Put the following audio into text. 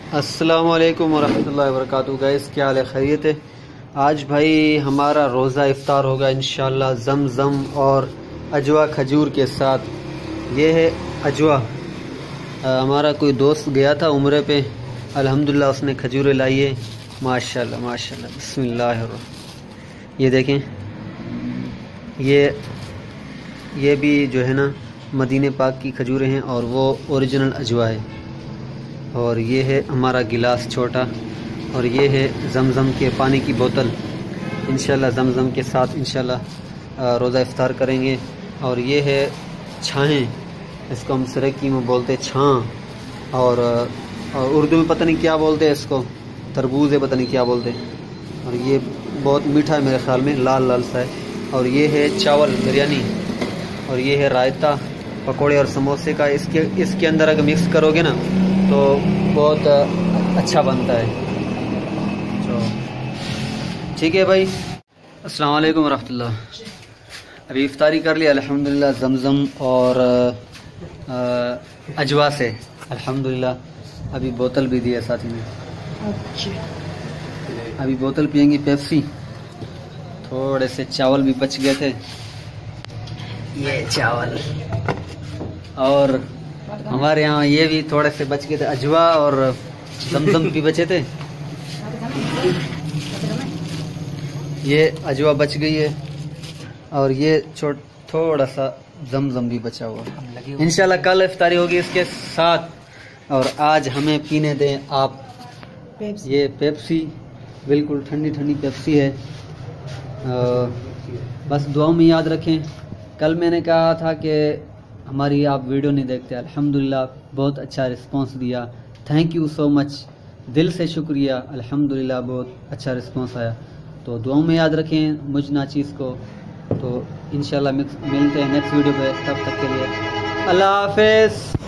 अस्सलामु अलैकुम वरहमतुल्लाहि वबरकातुहू। गाइस, क्या हाल है? खैरियत है? आज भाई हमारा रोज़ा इफ्तार होगा इंशाल्लाह ज़मज़म और अजवा खजूर के साथ। ये है अजवा। हमारा कोई दोस्त गया था उम्रे पे, अल्हम्दुलिल्लाह उसने खजूरें लाई है। माशाल्लाह माशाल्लाह, बिस्मिल्लाह। ये देखें, ये भी जो है ना मदीने पाक की खजूरें हैं और वो ओरिजिनल अजवा है। और ये है हमारा गिलास छोटा, और ये है ज़मज़म के पानी की बोतल। इंशाल्लाह ज़मज़म के साथ इंशाल्लाह रोज़ा इफ्तार करेंगे। और ये है छाहें, इसको हम सरेकी में बोलते हैं छाँ, और उर्दू में पता नहीं क्या बोलते हैं इसको, तरबूज है पता नहीं क्या बोलते हैं। और ये बहुत मीठा है मेरे ख्याल में, लाल लाल सा है। और ये है चावल बिरयानी, और ये है रायता पकोड़े और समोसे का। इसके अंदर अगर मिक्स करोगे ना तो बहुत अच्छा बनता है। तो ठीक है भाई, अस्सलाम वालेकुम रहमतुल्लाह। अभी इफ्तारी कर लिया अल्हम्दुलिल्लाह ज़मज़म और अजवा से, अल्हम्दुलिल्लाह। अभी बोतल भी दी है साथ में। अभी बोतल पियेंगी पेप्सी। थोड़े से चावल भी बच गए थे, ये चावल। और हमारे यहाँ ये भी थोड़े से बच गए थे, अजवा और ज़मज़म भी बचे थे। ये अजवा बच गई है और ये थोड़ा सा ज़मज़म भी बचा हुआ। इंशाल्लाह कल इफ्तारी होगी इसके साथ। और आज हमें पीने दें आप ये पेप्सी, बिल्कुल ठंडी ठंडी पेप्सी है। बस दुआओं में याद रखें। कल मैंने कहा था कि हमारी आप वीडियो नहीं देखते, अल्हम्दुलिल्लाह बहुत अच्छा रिस्पांस दिया। थैंक यू सो मच, दिल से शुक्रिया। अल्हम्दुलिल्लाह बहुत अच्छा रिस्पांस आया। तो दुआओं में याद रखें मुझ नाचीज़ को। तो इंशाल्लाह मिलते हैं नेक्स्ट वीडियो पे। तब तक के लिए अल्लाह हाफ़िज़।